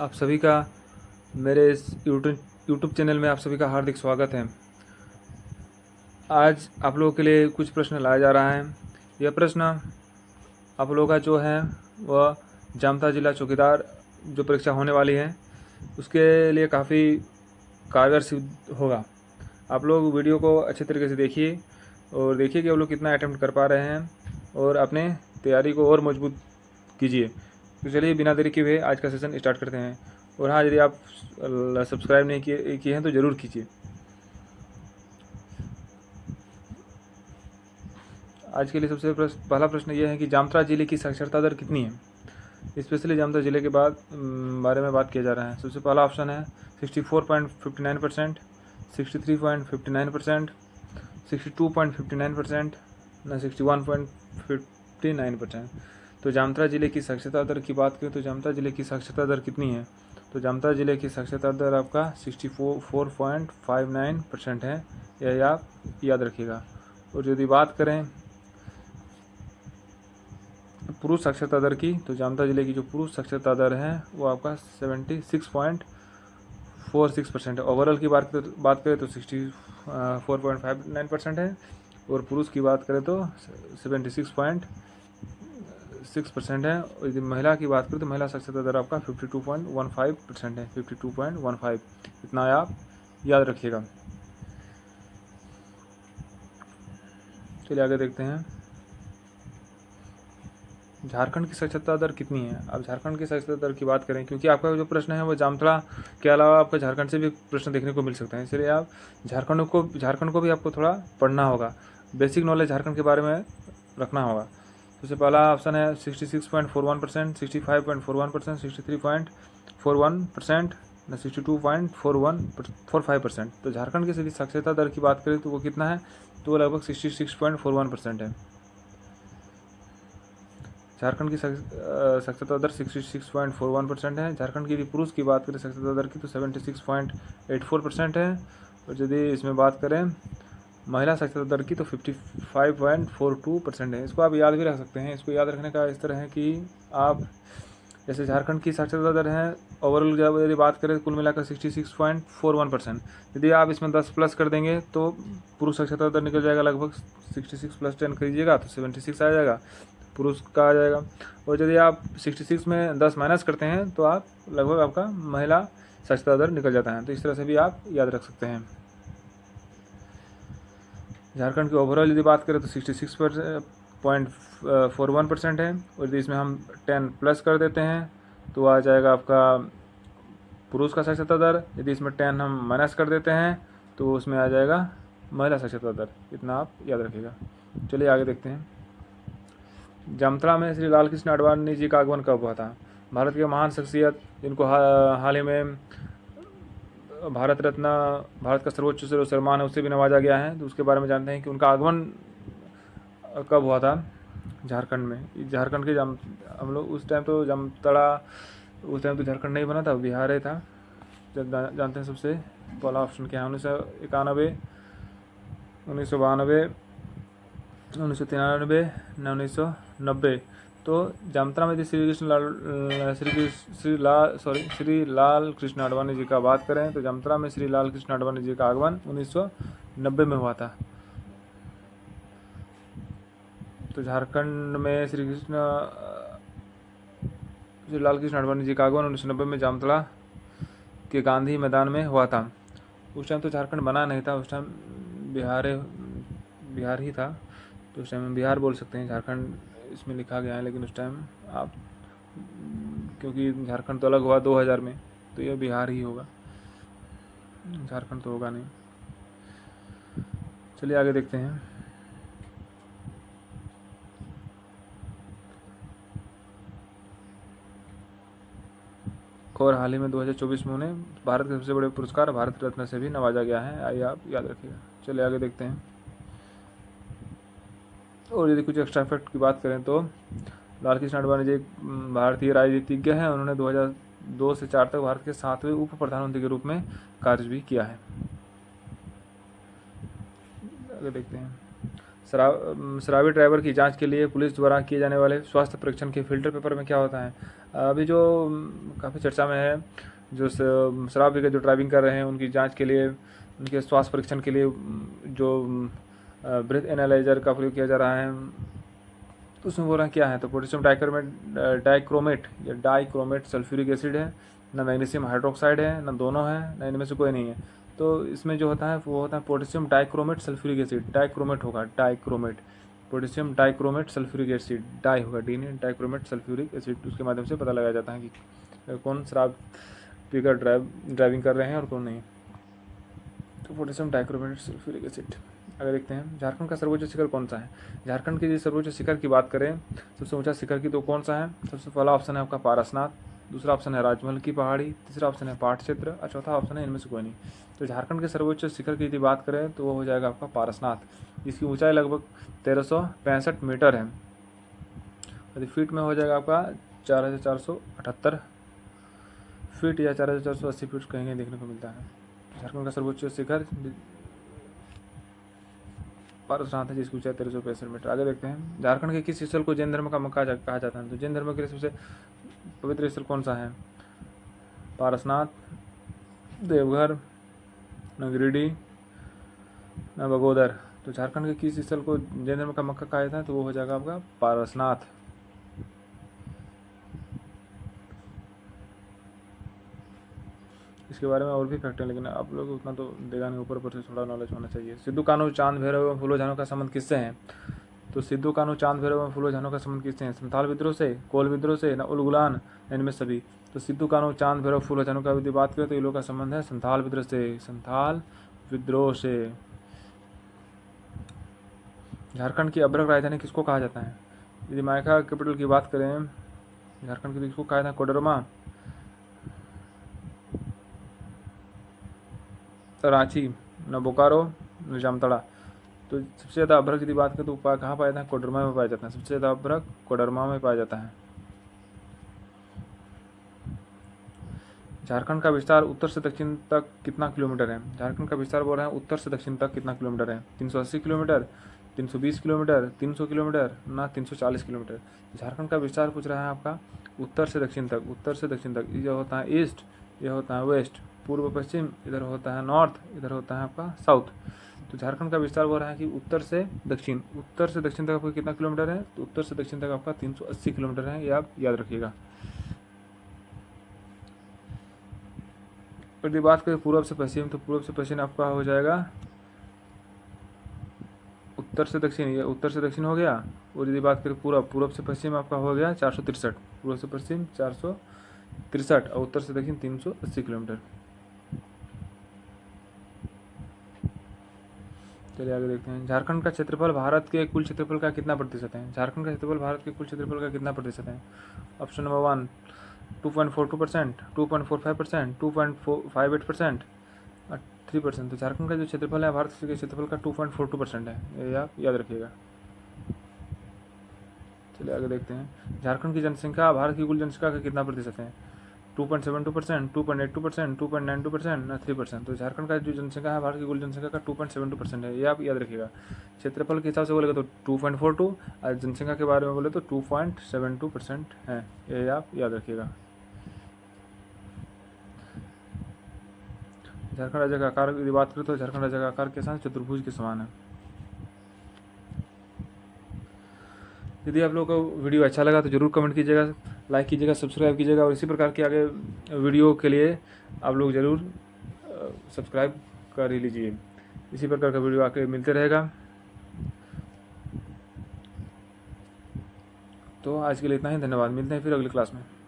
आप सभी का मेरे इस यूट्यूब चैनल में आप सभी का हार्दिक स्वागत है। आज आप लोगों के लिए कुछ प्रश्न लाया जा रहा है। यह प्रश्न आप लोगों का जो है वह जामताड़ा जिला चौकीदार जो परीक्षा होने वाली है उसके लिए काफ़ी कारगर सिद्ध होगा। आप लोग वीडियो को अच्छे तरीके से देखिए और देखिए कि आप लोग कितना अटेम्प्ट कर पा रहे हैं और अपने तैयारी को और मजबूत कीजिए। तो चलिए बिना देरी किए हुए आज का सेशन स्टार्ट करते हैं। और हाँ, यदि आप सब्सक्राइब नहीं किए हैं तो ज़रूर कीजिए। आज के लिए सबसे पहला प्रश्न यह है कि जामताड़ा जिले की साक्षरता दर कितनी है। स्पेशली जामताड़ा जिले के बारे में बात किया जा रहा है। सबसे पहला ऑप्शन है 64.59%, 63.59%, 62.59% न 61.59%। तो जामताड़ा जिले की साक्षरता दर की बात करें तो जामताड़ा जिले की साक्षरता दर कितनी है। तो जामताड़ा जिले की साक्षरता दर आपका 64.59% है। यह आप याद रखिएगा। और यदि बात करें पुरुष साक्षरता दर की तो जामताड़ा जिले की जो पुरुष साक्षरता दर है वो आपका 76.46% है। ओवरऑल की बात करें तो 64.59% है और पुरुष की बात करें तो 76.6% है। और यदि महिला की बात करें तो महिला साक्षरता दर आपका 52.15% है। 52.15 इतना आप याद रखिएगा। चलिए आगे देखते हैं झारखंड की साक्षरता दर कितनी है। अब झारखंड की साक्षरता दर की बात करें क्योंकि आपका जो प्रश्न है वो जामताड़ा के अलावा आपको झारखंड से भी प्रश्न देखने को मिल सकते हैं, इसलिए आप झारखंड को भी आपको थोड़ा पढ़ना होगा। बेसिक नॉलेज झारखंड के बारे में रखना होगा। सबसे पहला ऑप्शन है 66.41%, 65.41%, 63.41%, 62.45%। तो झारखंड की साक्षरता दर की बात करें तो वो कितना है, तो वो लगभग 66.41% है। झारखंड की साक्षरता दर 66.41% है। झारखंड की यदि पुरुष की बात करें साक्षरता दर की तो 76.84% है। और यदि इसमें बात करें महिला साक्षरता दर की तो 55.42% है। इसको आप याद भी रख सकते हैं। इसको याद रखने का इस तरह है कि आप जैसे झारखंड की साक्षरता दर है ओवरऑल यदि बात करें कुल मिलाकर 66.41%। यदि आप इसमें 10 प्लस कर देंगे तो पुरुष साक्षरता दर निकल जाएगा, लगभग 66 + 10 करिएगा तो 76 आ जाएगा, पुरुष का आ जाएगा। और यदि आप 66 में 10 माइनस करते हैं तो आप लगभग आपका महिला साक्षरता दर निकल जाता है। तो इस तरह से भी आप याद रख सकते हैं। झारखंड की ओवरऑल यदि बात करें तो 66.41% है। और यदि इसमें हम 10 प्लस कर देते हैं तो आ जाएगा आपका पुरुष का साक्षरता दर। यदि इसमें 10 हम माइनस कर देते हैं तो उसमें आ जाएगा महिला साक्षरता दर। इतना आप याद रखिएगा। चलिए आगे देखते हैं। जामताड़ा में श्री लाल कृष्ण आडवाणी जी का आगमन कब हुआ था। भारत के महान शख्सियत जिनको हाल ही में भारत रत्न, भारत का सर्वोच्च सम्मान है, उससे भी नवाजा गया है, तो उसके बारे में जानते हैं कि उनका आगमन कब हुआ था झारखंड में। झारखंड के हम लोग उस टाइम तो जामताड़ा उस टाइम तो झारखंड नहीं बना था, बिहार ही था। जब जानते हैं सबसे पहला ऑप्शन क्या है, 1991, 1992, 1993 न 1990। तो जामताड़ा में यदि श्री लाल कृष्ण आडवाणी जी का बात करें तो जामताड़ा में श्री लाल कृष्ण आडवाणी जी का आगमन 1990 में हुआ था। तो झारखंड में श्री लाल कृष्ण आडवाणी जी का आगमन 1990 में जामताड़ा के गांधी मैदान में हुआ था। उस टाइम तो झारखंड बना नहीं था, उस टाइम बिहार ही था। तो उस टाइम बिहार बोल सकते हैं, झारखंड इसमें लिखा गया है, लेकिन उस टाइम आप क्योंकि झारखंड तो अलग हुआ 2000 में, तो यह बिहार ही होगा, झारखंड तो होगा नहीं। चलिए आगे देखते हैं। और हाल ही में 2024 में उन्हें भारत के सबसे बड़े पुरस्कार भारत रत्न से भी नवाजा गया है, आइए आप याद रखिएगा। चलिए आगे देखते हैं। और यदि कुछ एक्स्ट्रा फैक्ट की बात करें तो लाल कृष्ण आडवाणी जी एक भारतीय राजनीतिज्ञ हैं। उन्होंने 2002 से 4 तक भारत के 7वें उप प्रधानमंत्री के रूप में कार्य भी किया है। आगे देखते हैं। शराबी ड्राइवर की जांच के लिए पुलिस द्वारा किए जाने वाले स्वास्थ्य परीक्षण के फिल्टर पेपर में क्या होता है। अभी जो काफ़ी चर्चा में है, जो शराब पीकर जो ड्राइविंग कर रहे हैं उनकी जांच के लिए, उनके स्वास्थ्य परीक्षण के लिए जो ब्रेथ एनालाइजर का प्रयोग किया जा रहा है, तो उसमें बोल रहे हैं क्या है, तो पोटेशियम डाइक्रोमेट या डाइक्रोमेट सल्फ्यूरिक एसिड है, ना मैग्नीशियम हाइड्रोक्साइड है, ना दोनों है, ना इनमें से कोई नहीं है। तो इसमें जो होता है वो होता है potassium dichromate sulphuric acid, dichromate होगा, dichromate, potassium dichromate sulphuric acid, di होगा, डी नहीं, डाइक्रोमेट सल्फ्यूरिक एसिड, उसके माध्यम से पता लगाया जाता है कि कौन शराब पीकर ड्राइविंग कर रहे हैं और कौन नहीं। तो पोटेशियम डाइक्रोमेट सल्फ्यूरिक एसिड। अगर देखते हैं झारखंड का सर्वोच्च शिखर कौन सा है, झारखंड के सर्वोच्च शिखर की बात करें, सबसे ऊंचा शिखर की तो कौन सा है, सबसे पहला ऑप्शन है आपका पारसनाथ, दूसरा ऑप्शन है राजमहल की पहाड़ी, तीसरा ऑप्शन है पाट क्षेत्र और चौथा ऑप्शन है इनमें से कोई नहीं। तो झारखंड के सर्वोच्च शिखर की यदि बात करें तो वो हो जाएगा आपका पारसनाथ, जिसकी ऊंचाई लगभग 1365 मीटर है। यदि फीट में हो जाएगा आपका 4478 फीट या 4480 फीट कहीं देखने को मिलता है। झारखंड का सर्वोच्च शिखर पारसनाथ है, जिसकी ऊंचाई 1365 मीटर। आगे देखते हैं झारखंड के किस स्थल को जैन धर्म का मक्का कहा जाता है, तो जैन धर्म के लिए सबसे पवित्र स्थल कौन सा है, पारसनाथ, देवघर, न गिरिडीह, न बगोदर। तो झारखंड के किस स्थल को जैन धर्म का मक्का कहा जाता है, तो वो हो जाएगा आपका पारसनाथ। इसके बारे में और भी फैक्ट है, लेकिन आप लोग उतना तो देगा नहीं, ऊपर ऊपर से थोड़ा नॉलेज होना चाहिए। सिद्धू कान्हू चांद भैरव एवं फूलो झानो का संबंध किससे है, तो सिद्धू कान्हू चांद भैरव एवं फूलो झानो का संबंध किससे है, संथाल विद्रोह से, कोल विद्रोह से, न उलगुलान, इनमें सभी। तो सिद्धू कान्हू चांद भैरव फूलो झानो का यदि बात करें तो ये लोग का संबंध है संथाल विद्रोह से, संथाल विद्रोह से। झारखंड की अभ्रक राजधानी किसको कहा जाता है, यदि मायका कैपिटल की बात करें झारखंड की, तो किसको कहा जाता है, कोडरमा, रांची, न बोकारो, न जामताड़ा। तो सबसे ज़्यादा अभ्रक यदि बात करें तो कहाँ पाया जाता है, कोडरमा में पाया जाता है, सबसे ज़्यादा अभ्रक कोडरमा में पाया जाता है। झारखंड का विस्तार उत्तर से दक्षिण तक कितना किलोमीटर है, झारखंड का विस्तार बोल रहे हैं उत्तर से दक्षिण तक कितना किलोमीटर है, 380 किलोमीटर, 320 किलोमीटर, 300 किलोमीटर, ना 340 किलोमीटर। झारखंड का विस्तार पूछ रहा है आपका उत्तर से दक्षिण तक, उत्तर से दक्षिण तक। ये होता है ईस्ट, ये होता है वेस्ट, पूर्व पश्चिम, इधर होता है नॉर्थ, इधर होता है आपका साउथ। तो झारखंड का विस्तार हो रहा है कि उत्तर से दक्षिण, उत्तर से दक्षिण तक आपका कितना किलोमीटर है, तो उत्तर से दक्षिण तक आपका 380 किलोमीटर है, ये आप याद रखिएगा। यदि बात करें पूर्व से पश्चिम, तो पूर्व से पश्चिम आपका हो जाएगा उत्तर से दक्षिण, ये उत्तर से दक्षिण हो गया। और यदि बात करें पूर्व, पूर्व से पश्चिम आपका हो गया 463, पूर्व से पश्चिम 463 और उत्तर से दक्षिण 380 किलोमीटर। चलिए आगे देखते हैं झारखंड का क्षेत्रफल भारत के कुल क्षेत्रफल का कितना प्रतिशत है, झारखंड का क्षेत्रफल भारत के कुल क्षेत्रफल का कितना प्रतिशत है। ऑप्शन नंबर 1 2.42%, 2.45%, 2.58% और 3%। तो झारखंड का जो क्षेत्रफल है भारत के क्षेत्रफल का 2.42% है, ये आप याद रखिएगा। चलिए आगे देखते हैं झारखंड की जनसंख्या भारत की कुल जनसंख्या का कितना प्रतिशत है, 2.72%, 2.82%, 2.92% ना 3%। तो झारखंड का जो जनसंख्या है भारत की कुल जनसंख्या का 2.72% है, ये आप याद रखिएगा। क्षेत्रफल के हिसाब से बोलेगा तो 2.42 और जनसंख्या के बारे में बोले तो 2.72% है, ये आप याद रखिएगा। झारखंड राज्य का आकार की बात करें तो झारखंड राज्य का आकार के साथ चतुर्भुज के समान है। यदि आप लोगों को वीडियो अच्छा लगा तो ज़रूर कमेंट कीजिएगा, लाइक कीजिएगा, सब्सक्राइब कीजिएगा और इसी प्रकार के आगे वीडियो के लिए आप लोग ज़रूर सब्सक्राइब कर ही लीजिए। इसी प्रकार का वीडियो आके मिलते रहेगा। तो आज के लिए इतना ही, धन्यवाद, मिलते हैं फिर अगली क्लास में।